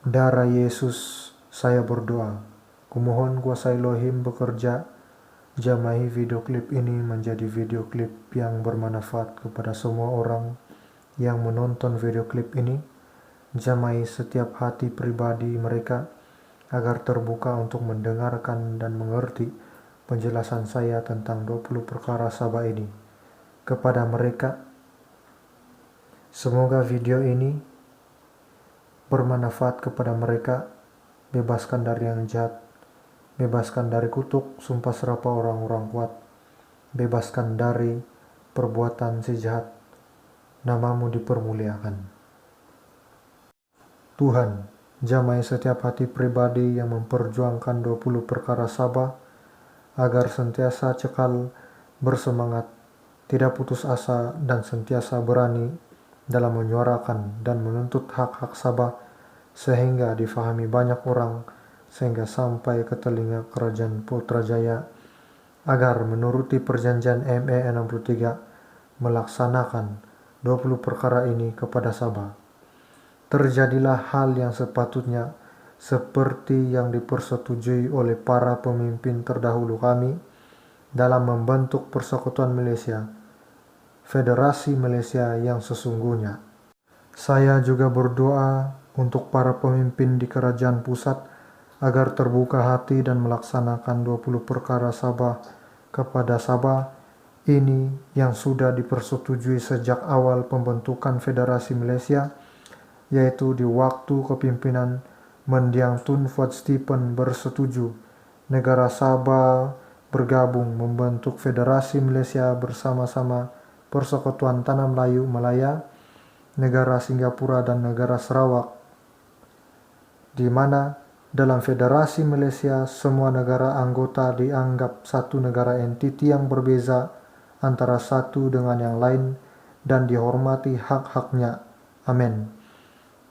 Darah Yesus, saya berdoa. Kumohon kuasa Elohim bekerja, jamahi video klip ini menjadi video klip yang bermanfaat kepada semua orang yang menonton video klip ini. Jamahi setiap hati pribadi mereka agar terbuka untuk mendengarkan dan mengerti penjelasan saya tentang 20 perkara Sabah ini. Kepada mereka, semoga video ini bermanfaat kepada mereka, bebaskan dari yang jahat, bebaskan dari kutuk, sumpah serapah orang-orang kuat, bebaskan dari perbuatan si jahat, namamu dipermuliakan. Tuhan, jamai setiap hati pribadi yang memperjuangkan 20 perkara Sabah, agar sentiasa cekal, bersemangat, tidak putus asa, dan sentiasa berani dalam menyuarakan dan menuntut hak-hak Sabah sehingga difahami banyak orang, sehingga sampai ke telinga Kerajaan Putrajaya agar menuruti perjanjian ME 63 melaksanakan 20 perkara ini kepada Sabah. Terjadilah hal yang sepatutnya seperti yang dipersetujui oleh para pemimpin terdahulu kami dalam membentuk Persekutuan Malaysia, Federasi Malaysia yang sesungguhnya. Saya juga berdoa untuk para pemimpin di kerajaan pusat agar terbuka hati dan melaksanakan 20 perkara Sabah kepada Sabah ini yang sudah dipersetujui sejak awal pembentukan Federasi Malaysia, yaitu di waktu kepimpinan Mendiang Tun Fuad Stephen bersetuju negara Sabah bergabung membentuk Federasi Malaysia bersama-sama Persekutuan Tanah Melayu Malaya, negara Singapura dan negara Sarawak, di mana dalam Federasi Malaysia semua negara anggota dianggap satu negara entiti yang berbeza antara satu dengan yang lain dan dihormati hak-haknya. Amin.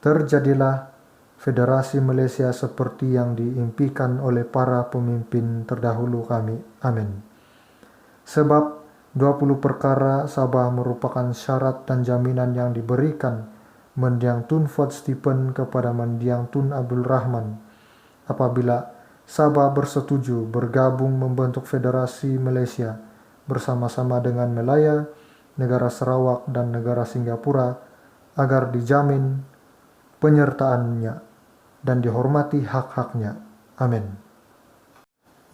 Terjadilah Federasi Malaysia seperti yang diimpikan oleh para pemimpin terdahulu kami. Amin. Sebab 20 perkara Sabah merupakan syarat dan jaminan yang diberikan Mendiang Tun Fuad Stephen kepada Mendiang Tun Abdul Rahman apabila Sabah bersetuju bergabung membentuk Federasi Malaysia bersama-sama dengan Malaya, negara Sarawak dan negara Singapura agar dijamin penyertaannya dan dihormati hak-haknya. Amin.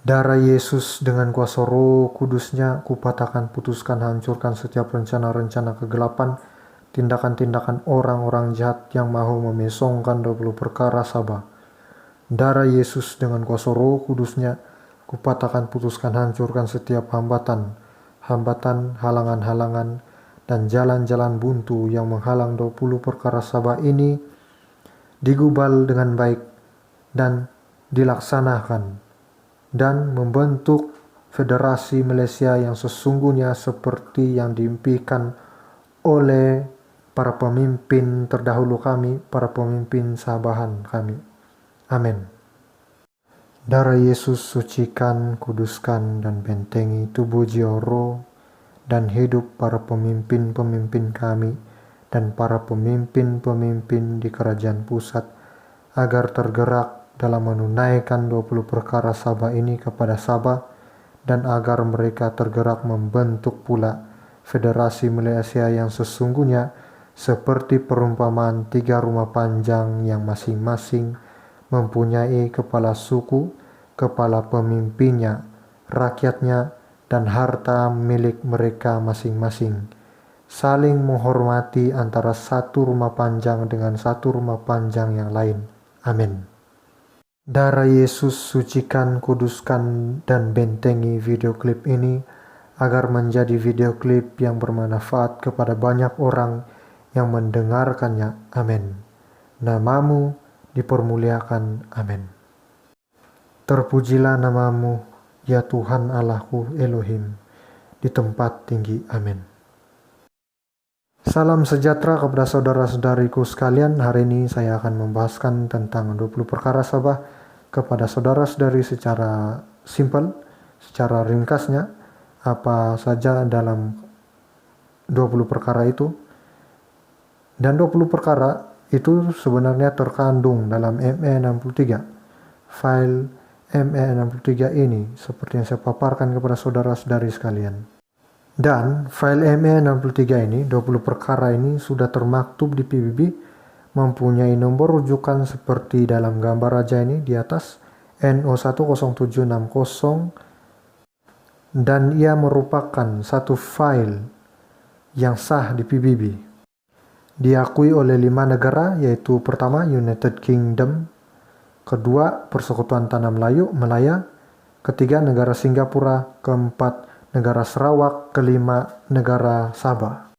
Darah Yesus dengan kuasa Roh Kudusnya, kupatahkan, putuskan, hancurkan setiap rencana-rencana kegelapan, tindakan-tindakan orang-orang jahat yang mahu memesongkan 20 perkara Sabah. Darah Yesus dengan kuasa Roh Kudusnya, kupatahkan, putuskan, hancurkan setiap hambatan, halangan-halangan, dan jalan-jalan buntu yang menghalang 20 perkara Sabah ini digubal dengan baik dan dilaksanakan, dan membentuk Federasi Malaysia yang sesungguhnya seperti yang diimpikan oleh para pemimpin terdahulu kami, para pemimpin Sabahan kami. Amin. Darah Yesus sucikan, kuduskan, dan bentengi tubuh, jiwa, roh, dan hidup para pemimpin-pemimpin kami dan para pemimpin-pemimpin di kerajaan pusat agar tergerak dalam menunaikan 20 perkara Sabah ini kepada Sabah, dan agar mereka tergerak membentuk pula Federasi Malaysia yang sesungguhnya seperti perumpamaan 3 rumah panjang yang masing-masing mempunyai kepala suku, kepala pemimpinnya, rakyatnya, dan harta milik mereka masing-masing, saling menghormati antara satu rumah panjang dengan satu rumah panjang yang lain. Amin. Darah Yesus sucikan, kuduskan, dan bentengi video klip ini agar menjadi video klip yang bermanfaat kepada banyak orang yang mendengarkannya. Amin. Namamu dipermuliakan. Amin. Terpujilah namamu, ya Tuhan Allahku Elohim, di tempat tinggi. Amin. Salam sejahtera kepada saudara-saudariku sekalian. Hari ini saya akan membahaskan tentang 20 perkara Sabah kepada saudara-saudari secara simpel, secara ringkasnya, apa saja dalam 20 perkara itu. Dan 20 perkara itu sebenarnya terkandung dalam ME63. File ME63 ini seperti yang saya paparkan kepada saudara-saudari sekalian. Dan file ME63 ini, 20 perkara ini sudah termaktub di PBB, mempunyai nomor rujukan seperti dalam gambar raja ini di atas, NO10760, dan ia merupakan satu file yang sah di PBB. Diakui oleh 5 negara, yaitu pertama United Kingdom, kedua Persekutuan Tanah Melayu Malaya, ketiga negara Singapura, keempat negara Sarawak, kelima negara Sabah.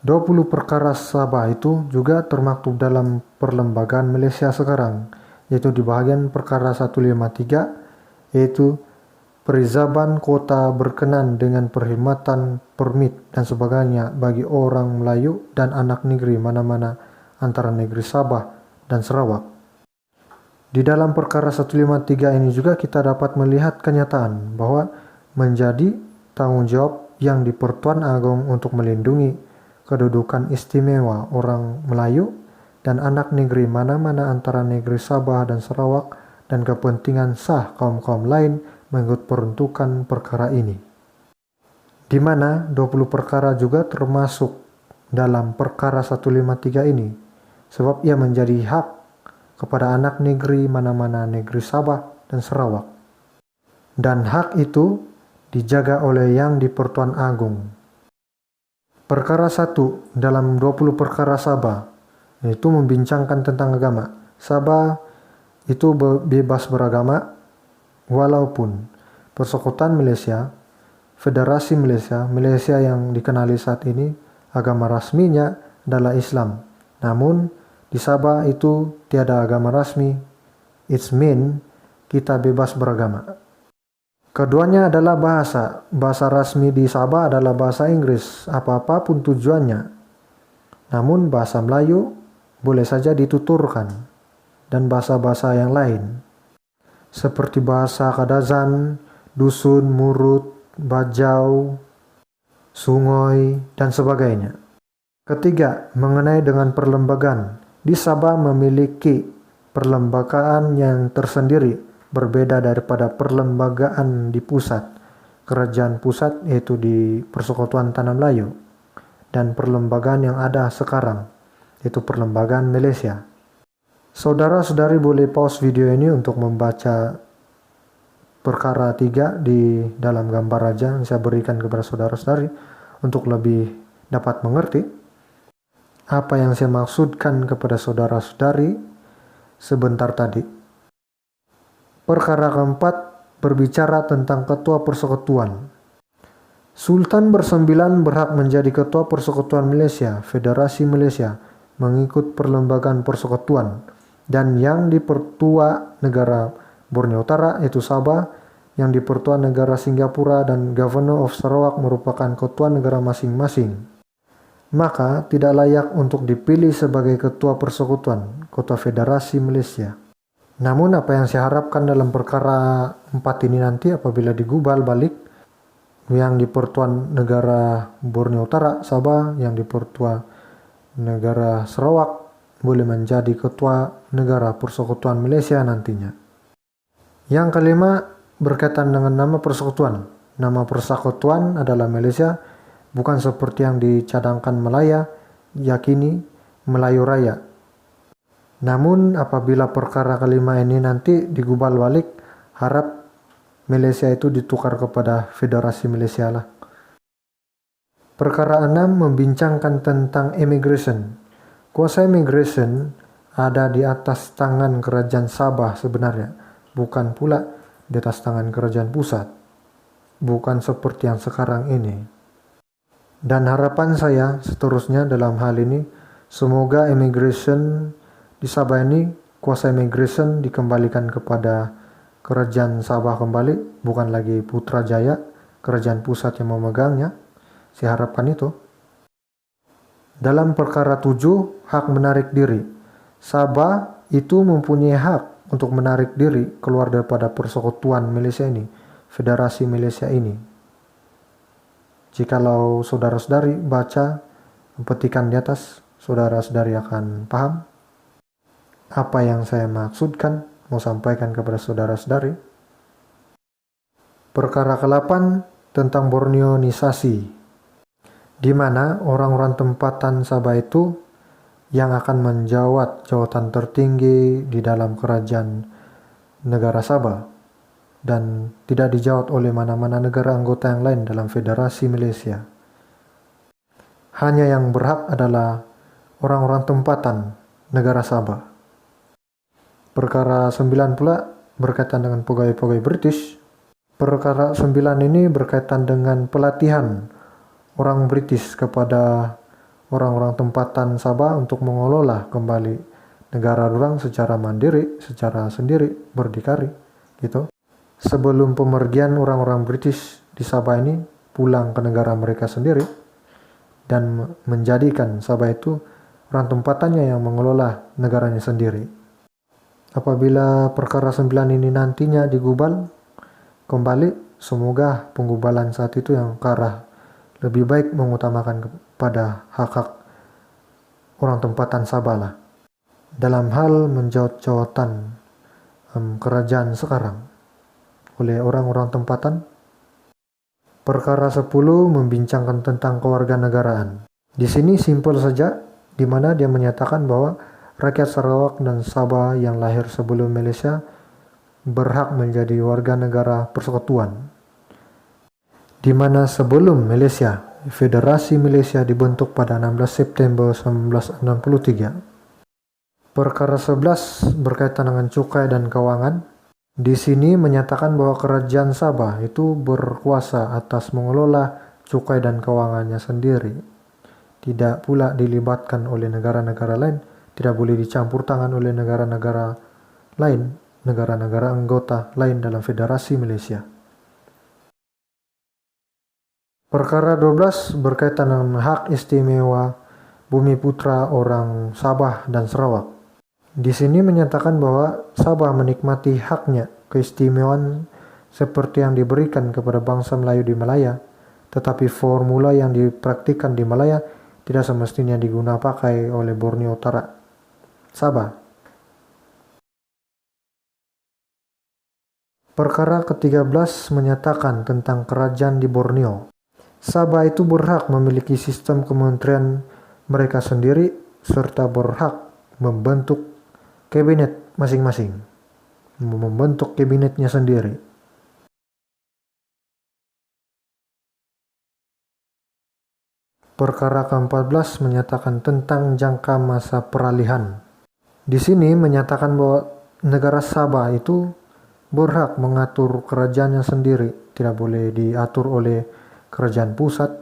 20 perkara Sabah itu juga termaktub dalam perlembagaan Malaysia sekarang, yaitu di bahagian perkara 153, yaitu perizaban kota berkenan dengan perkhidmatan permit dan sebagainya bagi orang Melayu dan anak negeri mana-mana antara negeri Sabah dan Sarawak. Di dalam perkara 153 ini juga kita dapat melihat kenyataan bahwa menjadi tanggung jawab yang di Pertuan Agong untuk melindungi kedudukan istimewa orang Melayu dan anak negeri mana-mana antara negeri Sabah dan Sarawak dan kepentingan sah kaum-kaum lain mengikut peruntukan perkara ini, di mana 20 perkara juga termasuk dalam perkara 153 ini, sebab ia menjadi hak kepada anak negeri mana-mana negeri Sabah dan Sarawak, dan hak itu dijaga oleh yang di Pertuan Agong. Perkara 1 dalam 20 perkara Sabah itu membincangkan tentang agama. Sabah itu bebas beragama, walaupun Persekutuan Malaysia, Federasi Malaysia, Malaysia yang dikenali saat ini, agama rasminya adalah Islam. Namun di Sabah itu tiada agama rasmi. It's mean kita bebas beragama. Keduanya adalah bahasa. Bahasa rasmi di Sabah adalah bahasa Inggris, apa-apapun tujuannya. Namun bahasa Melayu boleh saja dituturkan, dan bahasa-bahasa yang lain, seperti bahasa Kadazan, Dusun, Murut, Bajau, Sungoi, dan sebagainya. Ketiga, mengenai dengan perlembagaan. Di Sabah memiliki perlembagaan yang tersendiri, berbeda daripada perlembagaan di pusat, kerajaan pusat yaitu di Persekutuan Tanah Melayu, dan perlembagaan yang ada sekarang, yaitu perlembagaan Malaysia. Saudara-saudari boleh pause video ini untuk membaca perkara 3 di dalam gambar raja yang saya berikan kepada saudara-saudari untuk lebih dapat mengerti apa yang saya maksudkan kepada saudara-saudari sebentar tadi. Perkara keempat berbicara tentang ketua persekutuan. Sultan bersembilan berhak menjadi ketua Persekutuan Malaysia, Federasi Malaysia, mengikut perlembagaan persekutuan, dan yang di Pertua Negara Borneo Utara yaitu Sabah, yang di Pertua Negara Singapura dan Governor of Sarawak merupakan ketua negara masing-masing. Maka tidak layak untuk dipilih sebagai ketua persekutuan, ketua Federasi Malaysia. Namun apa yang saya harapkan dalam perkara 4 ini nanti apabila digubal balik, yang di Pertua Negara Borneo Utara, Sabah, yang di Pertua Negara Sarawak boleh menjadi ketua negara Persekutuan Malaysia nantinya. Yang kelima berkaitan dengan nama persekutuan. Nama persekutuan adalah Malaysia, bukan seperti yang dicadangkan Malaya, yakini Melayu Raya. Namun apabila perkara kelima ini nanti digubal balik, harap Malaysia itu ditukar kepada Federasi Malaysia lah. Perkara 6 membincangkan tentang immigration. Kuasa immigration ada di atas tangan kerajaan Sabah sebenarnya, bukan pula di atas tangan kerajaan pusat. Bukan seperti yang sekarang ini. Dan harapan saya seterusnya dalam hal ini, semoga immigration di Sabah ini, kuasa immigration dikembalikan kepada kerajaan Sabah kembali, bukan lagi Putrajaya, kerajaan pusat yang memegangnya. Saya harapkan itu. Dalam perkara 7, hak menarik diri. Sabah itu mempunyai hak untuk menarik diri keluar daripada persekutuan Malaysia ini, Federasi Malaysia ini. Jikalau saudara-saudari baca petikan di atas, saudara-saudari akan paham apa yang saya maksudkan, mau sampaikan kepada saudara-saudari. Perkara ke-8 tentang Borneoisasi, di mana orang-orang tempatan Sabah itu yang akan menjawat jawatan tertinggi di dalam kerajaan negara Sabah dan tidak dijawat oleh mana-mana negara anggota yang lain dalam Federasi Malaysia. Hanya yang berhak adalah orang-orang tempatan negara Sabah. Perkara 9 pula berkaitan dengan pegawai-pegawai British. Perkara 9 ini berkaitan dengan pelatihan orang British kepada orang-orang tempatan Sabah untuk mengelola kembali negara orang secara mandiri, secara sendiri, berdikari, gitu. Sebelum pemergian orang-orang British di Sabah ini pulang ke negara mereka sendiri dan menjadikan Sabah itu orang tempatannya yang mengelola negaranya sendiri. Apabila perkara 9 ini nantinya digubal kembali, semoga penggubalan saat itu yang ke arah lebih baik mengutamakan kepada hak-hak orang tempatan Sabah lah, dalam hal menjawat jawatan kerajaan sekarang oleh orang-orang tempatan. Perkara 10 membincangkan tentang kewarganegaraan. Di sini simpel saja, di mana dia menyatakan bahwa rakyat Sarawak dan Sabah yang lahir sebelum Malaysia berhak menjadi warga negara persekutuan, di mana sebelum Malaysia, Federasi Malaysia dibentuk pada 16 September 1963. Perkara 11 berkaitan dengan cukai dan keuangan. Di sini menyatakan bahwa kerajaan Sabah itu berkuasa atas mengelola cukai dan keuangannya sendiri. Tidak pula dilibatkan oleh negara-negara lain, tidak boleh dicampur tangan oleh negara-negara lain, negara-negara anggota lain dalam Federasi Malaysia. Perkara 12 berkaitan dengan hak istimewa Bumi Putra orang Sabah dan Sarawak. Di sini menyatakan bahwa Sabah menikmati haknya, keistimewaan seperti yang diberikan kepada bangsa Melayu di Malaya, tetapi formula yang dipraktikkan di Malaya tidak semestinya digunakan pakai oleh Borneo Utara, Sabah. Perkara ke-13 menyatakan tentang kerajaan di Borneo. Sabah itu berhak memiliki sistem kementerian mereka sendiri serta berhak membentuk kabinet masing-masing, membentuk kabinetnya sendiri. Perkara ke-14 menyatakan tentang jangka masa peralihan. Di sini menyatakan bahwa negara Sabah itu berhak mengatur kerajaannya sendiri, tidak boleh diatur oleh kerajaan pusat,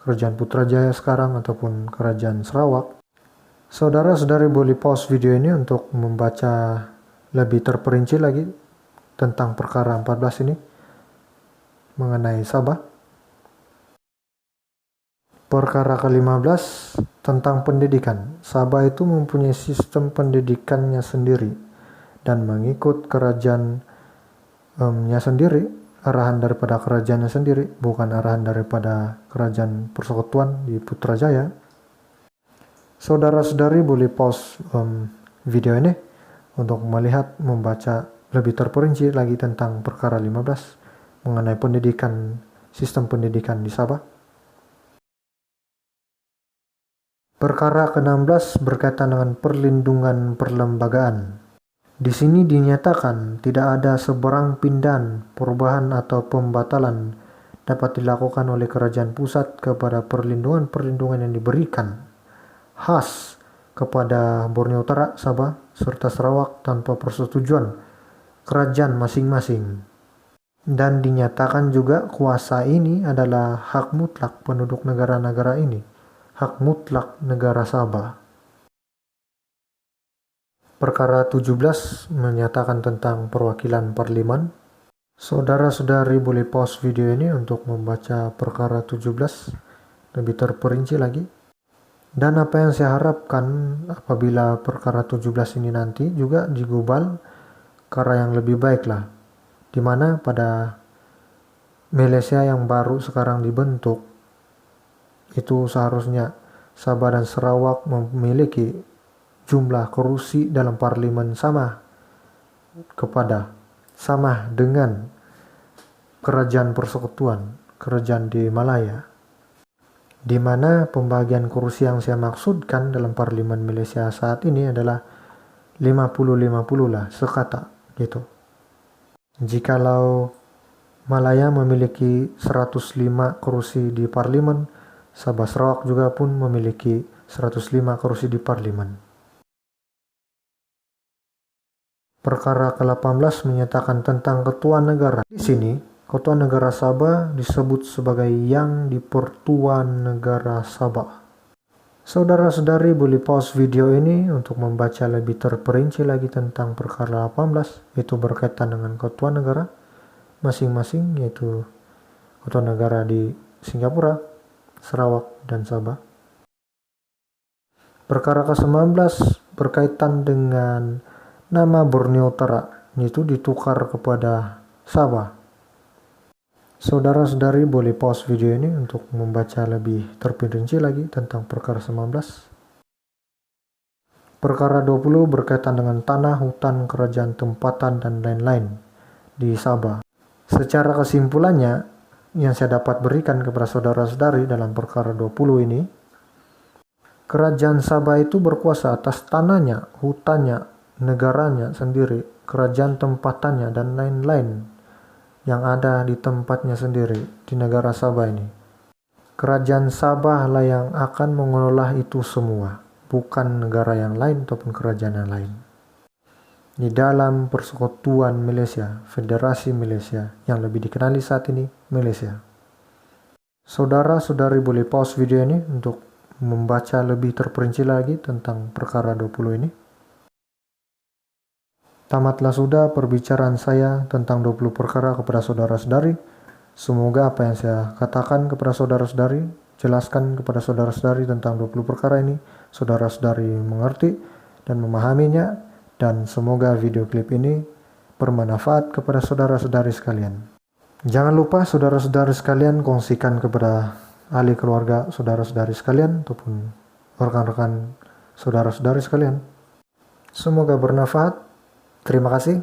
kerajaan Putrajaya sekarang ataupun kerajaan Sarawak. Saudara-saudari boleh pause video ini untuk membaca lebih terperinci lagi tentang perkara 14 ini mengenai Sabah. Perkara ke-15 tentang pendidikan. Sabah itu mempunyai sistem pendidikannya sendiri dan mengikut kerajaannya sendiri, arahan daripada kerajaannya sendiri, bukan arahan daripada kerajaan persekutuan di Putrajaya. Saudara-saudari boleh pause video ini untuk melihat, membaca lebih terperinci lagi tentang perkara 15 mengenai pendidikan, sistem pendidikan di Sabah. Perkara ke-16 berkaitan dengan perlindungan perlembagaan. Di sini dinyatakan tidak ada seberang pindahan, perubahan atau pembatalan dapat dilakukan oleh kerajaan pusat kepada perlindungan-perlindungan yang diberikan khas kepada Borneo Utara, Sabah, serta Sarawak tanpa persetujuan kerajaan masing-masing. Dan dinyatakan juga kuasa ini adalah hak mutlak penduduk negara-negara ini, hak mutlak negara Sabah. Perkara 17 menyatakan tentang perwakilan parlimen. Saudara-saudari boleh pause video ini untuk membaca perkara 17 lebih terperinci lagi. Dan apa yang saya harapkan apabila perkara 17 ini nanti juga digubal ke arah yang lebih baik lah, di mana pada Malaysia yang baru sekarang dibentuk itu seharusnya Sabah dan Sarawak memiliki jumlah kursi dalam parlemen sama dengan kerajaan persekutuan, kerajaan di Malaya, di mana pembagian kursi yang saya maksudkan dalam parlemen Malaysia saat ini adalah 50-50 lah, sekata gitu. Jikalau Malaya memiliki 105 kursi di parlemen, Sabah Sarawak juga pun memiliki 105 kursi di parlemen. Perkara ke-18 menyatakan tentang ketua negara. Di sini, ketua negara Sabah disebut sebagai Yang di-Pertua Negara Sabah. Saudara-saudari boleh pause video ini untuk membaca lebih terperinci lagi tentang perkara 18, yaitu berkaitan dengan ketua negara masing-masing, yaitu ketua negara di Singapura, Sarawak, dan Sabah. Perkara ke-19 berkaitan dengan nama Borneo Utara, yaitu ditukar kepada Sabah. Saudara-saudari boleh pause video ini untuk membaca lebih terperinci lagi tentang perkara 19. Perkara 20 berkaitan dengan tanah, hutan, kerajaan tempatan, dan lain-lain di Sabah. Secara kesimpulannya, yang saya dapat berikan kepada saudara-saudari dalam perkara 20 ini, kerajaan Sabah itu berkuasa atas tanahnya, hutannya, negaranya sendiri, kerajaan tempatannya, dan lain-lain yang ada di tempatnya sendiri di negara Sabah ini. Kerajaan Sabah lah yang akan mengelola itu semua, bukan negara yang lain ataupun kerajaan yang lain. Di dalam Persekutuan Malaysia, Federasi Malaysia, yang lebih dikenali saat ini Malaysia. Saudara-saudari boleh pause video ini untuk membaca lebih terperinci lagi tentang perkara 20 ini. Tamatlah sudah perbicaraan saya tentang 20 perkara kepada saudara-saudari. Semoga apa yang saya katakan kepada saudara-saudari, jelaskan kepada saudara-saudari tentang 20 perkara ini, saudara-saudari mengerti dan memahaminya, dan semoga video klip ini bermanfaat kepada saudara-saudari sekalian. Jangan lupa saudara-saudari sekalian kongsikan kepada ahli keluarga saudara-saudari sekalian ataupun rekan-rekan saudara-saudari sekalian. Semoga bermanfaat. Terima kasih.